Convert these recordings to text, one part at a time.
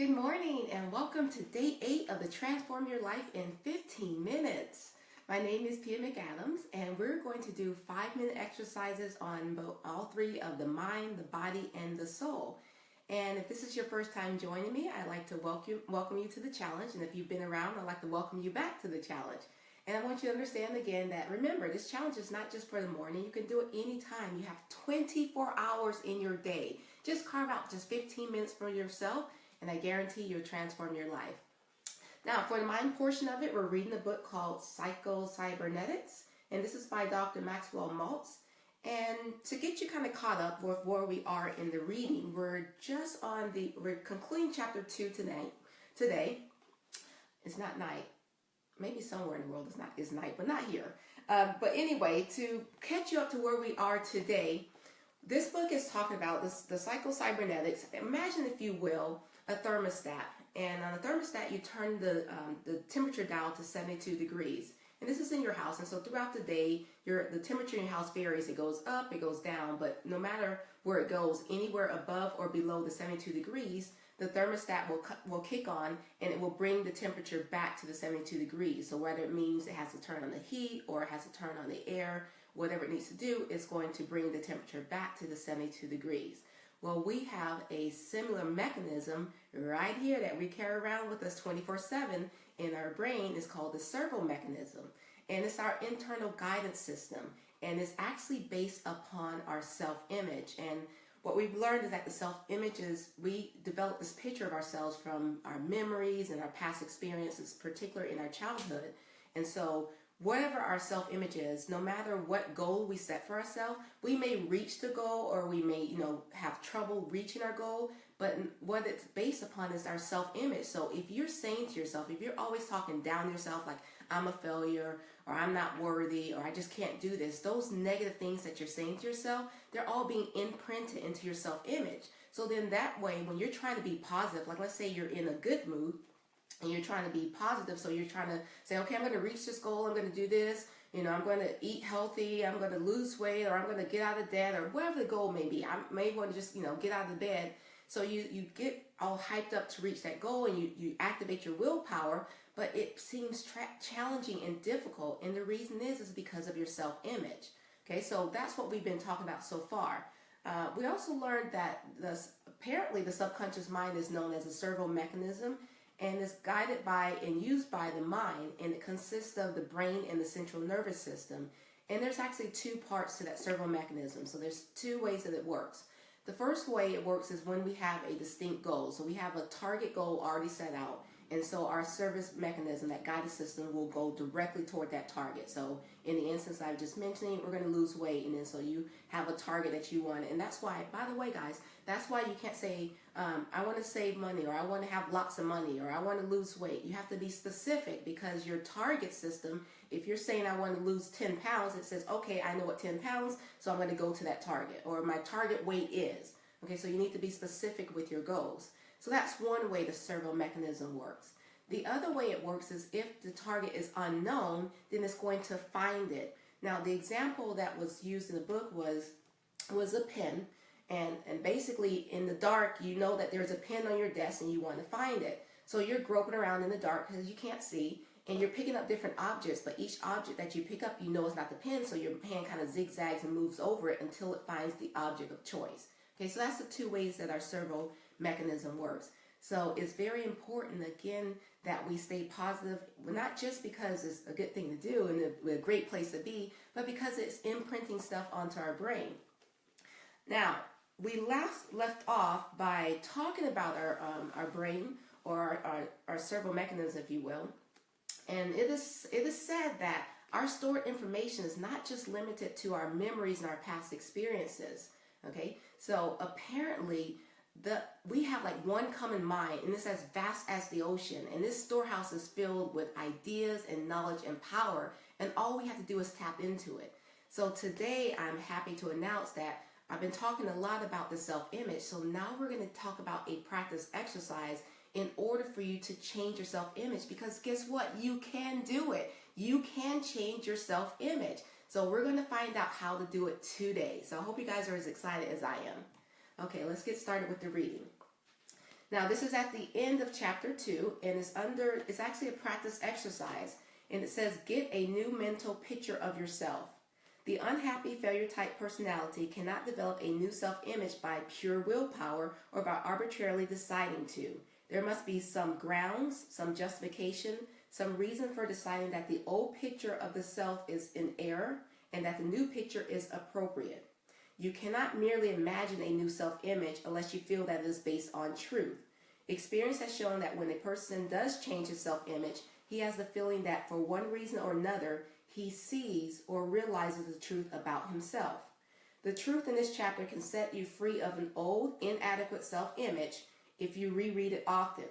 Good morning and welcome to day 8 of the Transform Your Life in 15 Minutes. My name is McAdams and we're going to do 5-minute exercises on all three of the mind, the body, and the soul. And if this is your first time joining me, I'd like to welcome you to the challenge. And if you've been around, I'd like to welcome you back to the challenge. And I want you to understand again that remember, this challenge is not just for the morning. You can do it anytime. You have 24 hours in your day. Just carve out just 15 minutes for yourself, and I guarantee you'll transform your life. Now, for the mind portion of it, we're reading a book called Psycho-Cybernetics, and this is by Dr. Maxwell Maltz. And to get you kind of caught up with where we are in the reading, we're concluding chapter 2 today. It's not night. Maybe somewhere in the world it's night, but not here. But anyway, to catch you up to where we are today, this book is talking about the psycho-cybernetics. Imagine, if you will, a thermostat. And on a thermostat, you turn the temperature dial to 72 degrees. And this is in your house. And so throughout the day, the temperature in your house varies. It goes up, it goes down. But no matter where it goes, anywhere above or below the 72 degrees, the thermostat will kick on and it will bring the temperature back to the 72 degrees. So whether it means it has to turn on the heat or it has to turn on the air, whatever it needs to do, it's going to bring the temperature back to the 72 degrees. Well, we have a similar mechanism right here that we carry around with us 24/7 in our brain. It's called the servo mechanism. And it's our internal guidance system. And it's actually based upon our self-image. And what we've learned is that the self-image is, we develop this picture of ourselves from our memories and our past experiences, particularly in our childhood. And so whatever our self-image is, no matter what goal we set for ourselves, we may reach the goal or we may, have trouble reaching our goal, but what it's based upon is our self-image. So if you're saying to yourself, if you're always talking down to yourself like, I'm a failure, or I'm not worthy, or I just can't do this, those negative things that you're saying to yourself, they're all being imprinted into your self-image. So then that way, when you're trying to be positive, like let's say you're in a good mood, and you're trying to be positive, so you're trying to say, okay, I'm going to reach this goal, I'm going to do this, I'm going to eat healthy, I'm going to lose weight, or I'm going to get out of debt, or whatever the goal may be. I may want to just, get out of the bed. So you get all hyped up to reach that goal, and you activate your willpower, but it seems challenging and difficult, and the reason is because of your self-image. Okay, so that's what we've been talking about so far. We also learned that apparently the subconscious mind is known as a servo mechanism, and it's guided by and used by the mind, and it consists of the brain and the central nervous system. And there's actually two parts to that servo mechanism. So there's two ways that it works. The first way it works is when we have a distinct goal. So we have a target goal already set out. And so our service mechanism, that guidance system, will go directly toward that target. So in the instance I was just mentioning, we're going to lose weight. And then so you have a target that you want. And that's why, by the way, guys, that's why you can't say, I want to save money, or I want to have lots of money, or I want to lose weight. You have to be specific, because your target system, if you're saying I want to lose 10 pounds, it says, okay, I know what 10 pounds, so I'm going to go to that target, or my target weight is. Okay, so you need to be specific with your goals. So that's one way the servo mechanism works. The other way it works is if the target is unknown, then it's going to find it. Now, the example that was used in the book was a pen. And basically, in the dark, you know that there's a pen on your desk and you want to find it. So you're groping around in the dark because you can't see, and you're picking up different objects. But each object that you pick up, you know it's not the pen, so your hand kind of zigzags and moves over it until it finds the object of choice. Okay, so that's the two ways that our servo mechanism works. So it's very important, again, that we stay positive, not just because it's a good thing to do and a great place to be, but because it's imprinting stuff onto our brain. Now, we left off by talking about our brain, or our servo mechanism, if you will. And it is said that our stored information is not just limited to our memories and our past experiences. Okay, so apparently we have like one common mind, and it's as vast as the ocean, and this storehouse is filled with ideas and knowledge and power, and all we have to do is tap into it. So today I'm happy to announce that I've been talking a lot about the self-image, so now we're going to talk about a practice exercise in order for you to change your self-image, because guess what? You can do it. You can change your self-image. So we're going to find out how to do it today. So I hope you guys are as excited as I am. Okay, let's get started with the reading. Now, this is at the end of chapter 2, and it's actually a practice exercise, and it says, get a new mental picture of yourself. The unhappy failure type personality cannot develop a new self-image by pure willpower or by arbitrarily deciding to. There must be some grounds, some justification, some reason for deciding that the old picture of the self is in error and that the new picture is appropriate. You cannot merely imagine a new self-image unless you feel that it is based on truth. Experience has shown that when a person does change his self-image, he has the feeling that for one reason or another, he sees or realizes the truth about himself. The truth in this chapter can set you free of an old, inadequate self-image if you reread it often.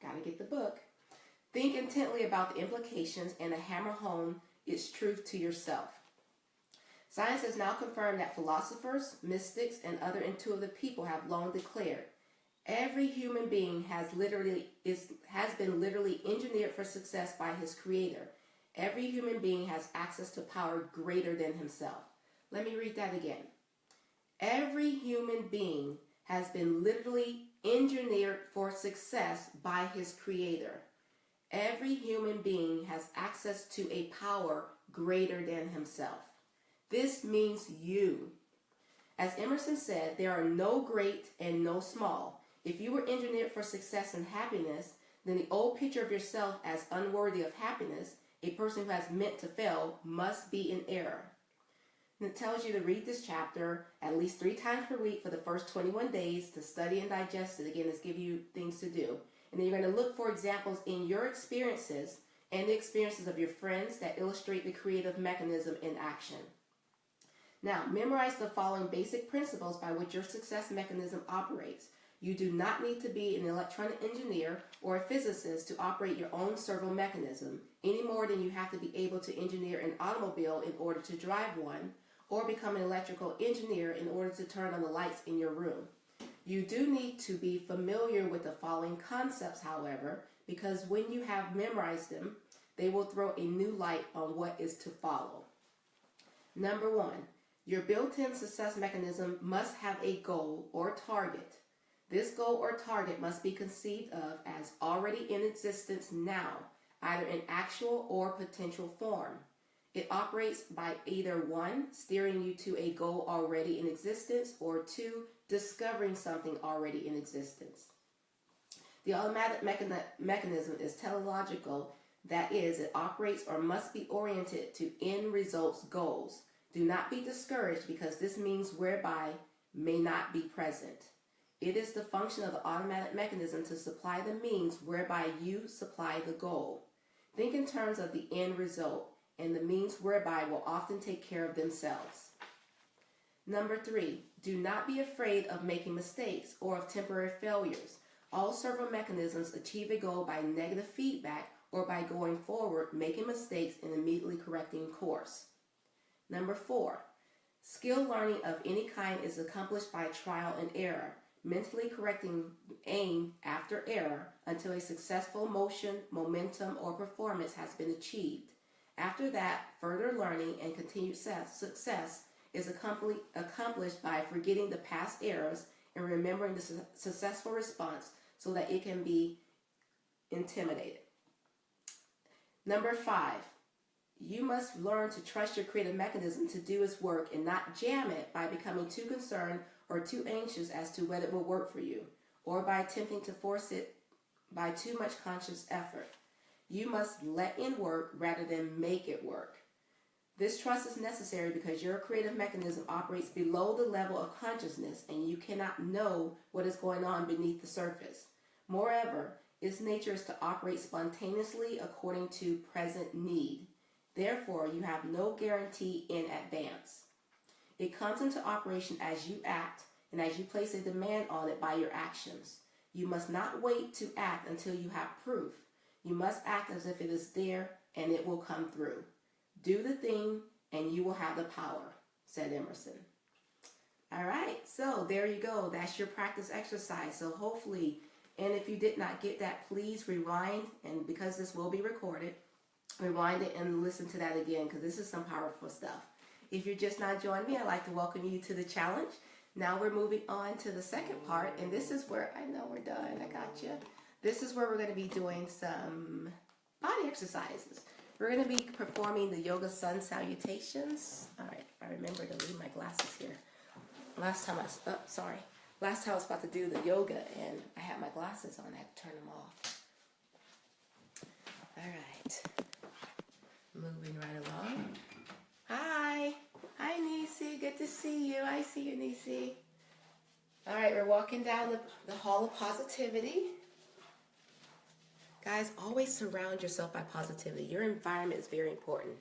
Gotta get the book. Think intently about the implications and hammer home its truth to yourself. Science has now confirmed that philosophers, mystics, and other intuitive people have long declared every human being has been literally engineered for success by his creator. Every human being has access to power greater than himself. Let me read that again. Every human being has been literally engineered for success by his creator. Every human being has access to a power greater than himself. This means you. As Emerson said, there are no great and no small. If you were engineered for success and happiness, then the old picture of yourself as unworthy of happiness, a person who has meant to fail, must be in error. And it tells you to read this chapter at least 3 times per week for the first 21 days to study and digest it. Again, it's give you things to do. And then you're going to look for examples in your experiences and the experiences of your friends that illustrate the creative mechanism in action. Now, memorize the following basic principles by which your success mechanism operates. You do not need to be an electronic engineer or a physicist to operate your own servo mechanism, any more than you have to be able to engineer an automobile in order to drive one, or become an electrical engineer in order to turn on the lights in your room. You do need to be familiar with the following concepts, however, because when you have memorized them, they will throw a new light on what is to follow. Number 1, your built-in success mechanism must have a goal or target. This goal or target must be conceived of as already in existence now, either in actual or potential form. It operates by either 1, steering you to a goal already in existence, or 2, discovering something already in existence. The automatic mechanism is teleological, that is, it operates or must be oriented to end results goals. Do not be discouraged because this means whereby may not be present. It is the function of the automatic mechanism to supply the means whereby you supply the goal. Think in terms of the end result, and the means whereby will often take care of themselves. Number 3, do not be afraid of making mistakes or of temporary failures. All servo mechanisms achieve a goal by negative feedback or by going forward, making mistakes, and immediately correcting course. Number 4, skill learning of any kind is accomplished by trial and error, mentally correcting aim after error until a successful motion, momentum, or performance has been achieved. After that, further learning and continued success is accomplished by forgetting the past errors and remembering the successful response so that it can be intimidated. Number 5, you must learn to trust your creative mechanism to do its work and not jam it by becoming too concerned or too anxious as to whether it will work for you, or by attempting to force it by too much conscious effort. You must let it work rather than make it work. This trust is necessary because your creative mechanism operates below the level of consciousness and you cannot know what is going on beneath the surface. Moreover, its nature is to operate spontaneously according to present need. Therefore, you have no guarantee in advance. It comes into operation as you act and as you place a demand on it by your actions. You must not wait to act until you have proof. You must act as if it is there and it will come through. Do the thing and you will have the power, said Emerson. All right, so there you go. That's your practice exercise. So hopefully, and if you did not get that, please rewind. And because this will be recorded, rewind it and listen to that again because this is some powerful stuff. If you're just not joining me, I'd like to welcome you to the challenge. Now we're moving on to the second part, and this is where, I know we're done, I got you. This is where we're going to be doing some body exercises. We're going to be performing the yoga sun salutations. All right, I remember to leave my glasses here. Last time I was about to do the yoga, and I had my glasses on. I had to turn them off. All right, moving right along. Hi, Nisi. Good to see you. I see you, Nisi. All right, we're walking down the hall of positivity. Guys, always surround yourself by positivity. Your environment is very important.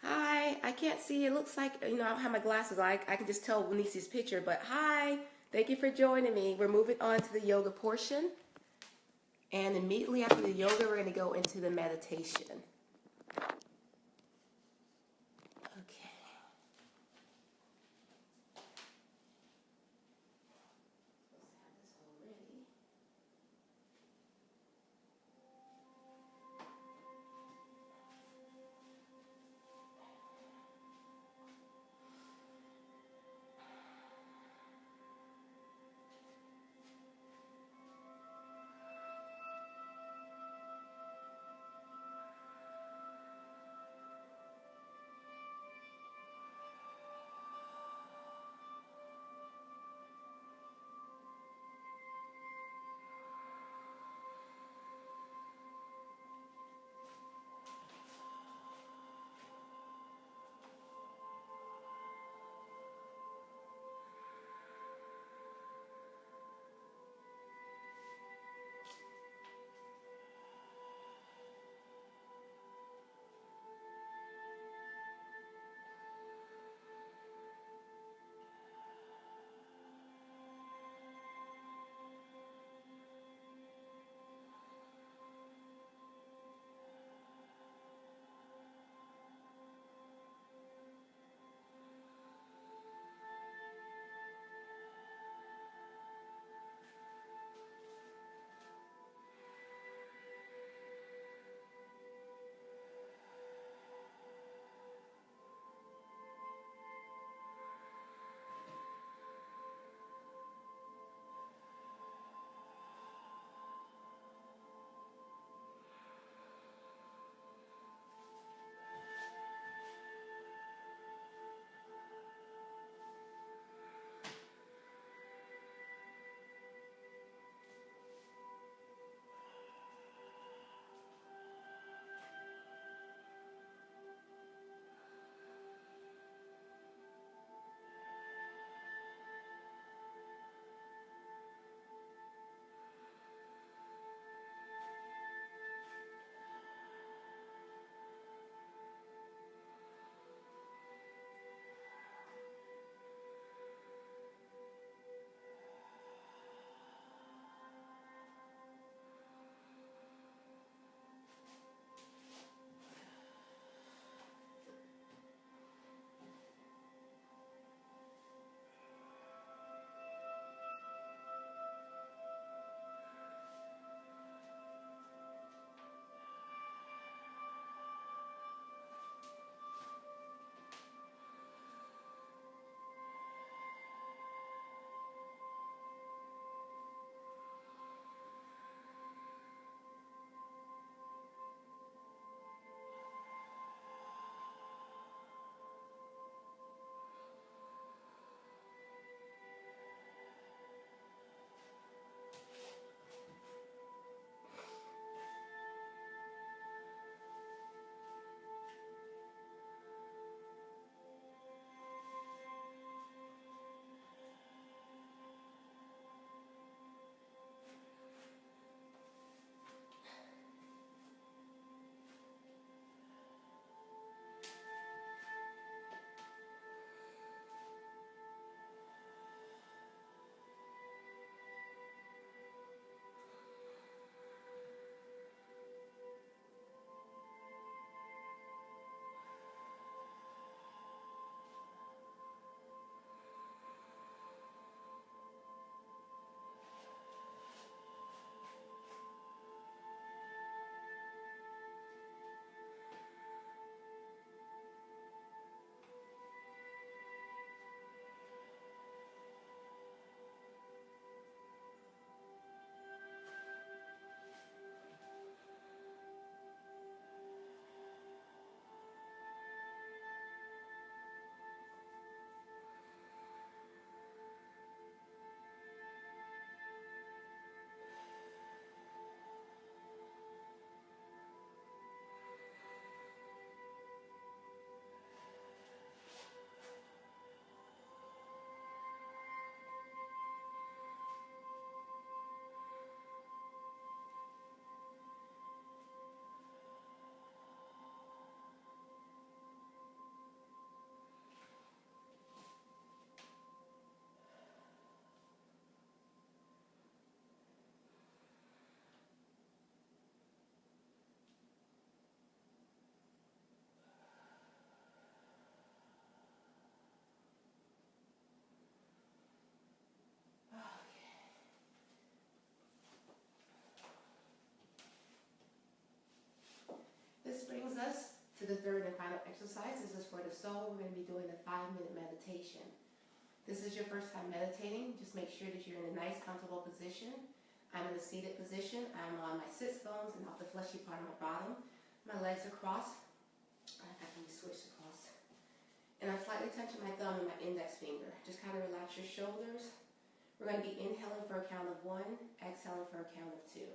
Hi, I can't see. It looks like, you know, I don't have my glasses on. I can just tell Nisi's picture, but hi. Thank you for joining me. We're moving on to the yoga portion. And immediately after the yoga, we're going to go into the meditation. exercise. This is for the soul. We're going to be doing a 5-minute meditation. This is your first time meditating. Just make sure that you're in a nice, comfortable position. I'm in a seated position. I'm on my sits bones and off the fleshy part of my bottom. My legs are crossed. Let me switch across. And I'm slightly touching my thumb and my index finger. Just kind of relax your shoulders. We're going to be inhaling for a count of 1, exhaling for a count of 2.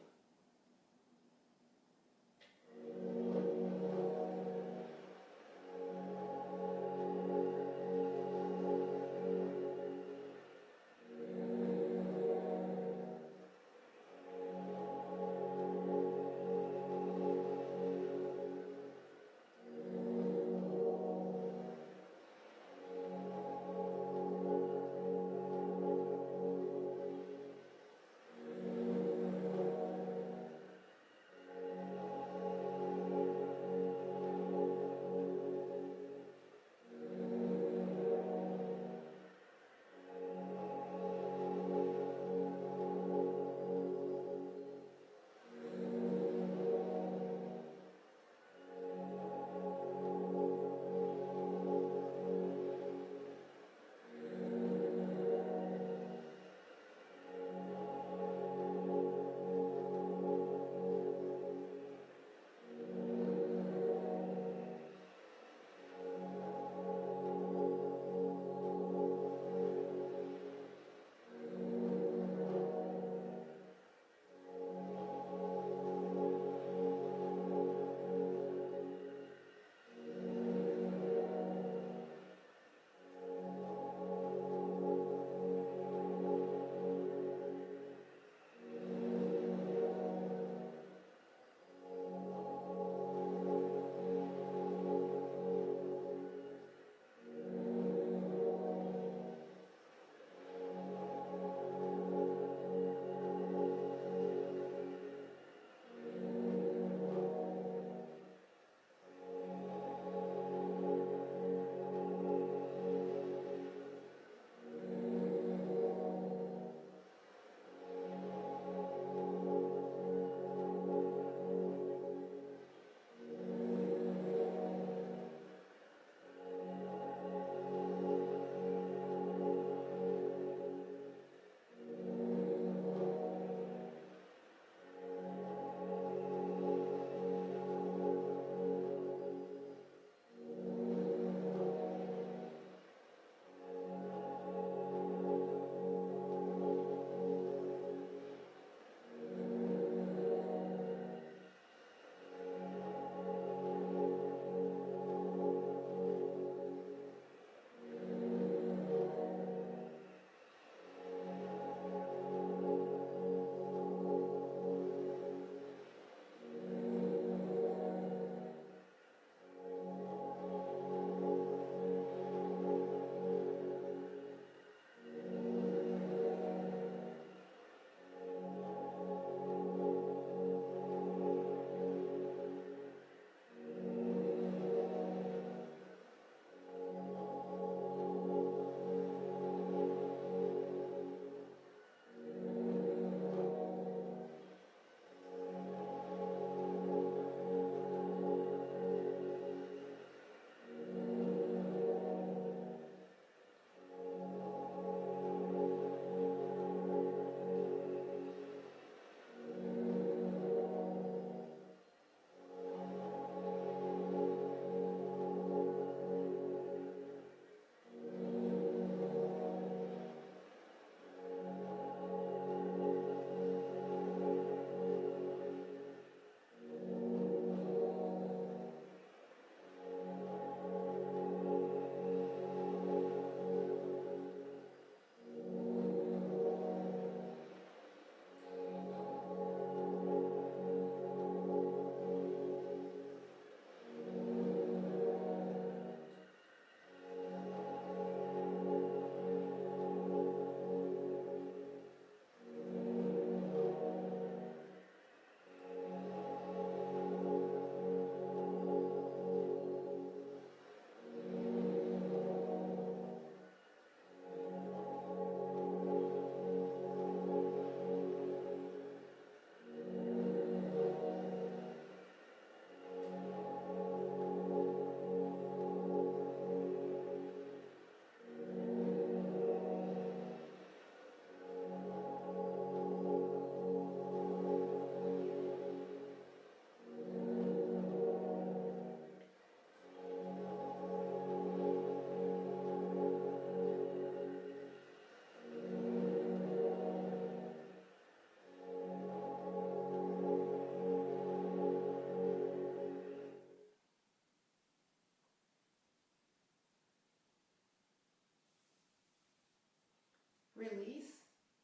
release,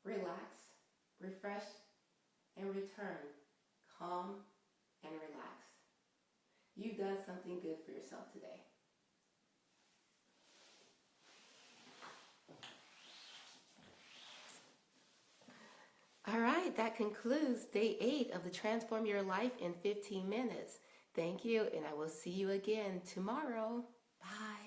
relax, refresh, and return. Calm and relax. You've done something good for yourself today. All right, that concludes day 8 of the Transform Your Life in 15 Minutes. Thank you, and I will see you again tomorrow. Bye.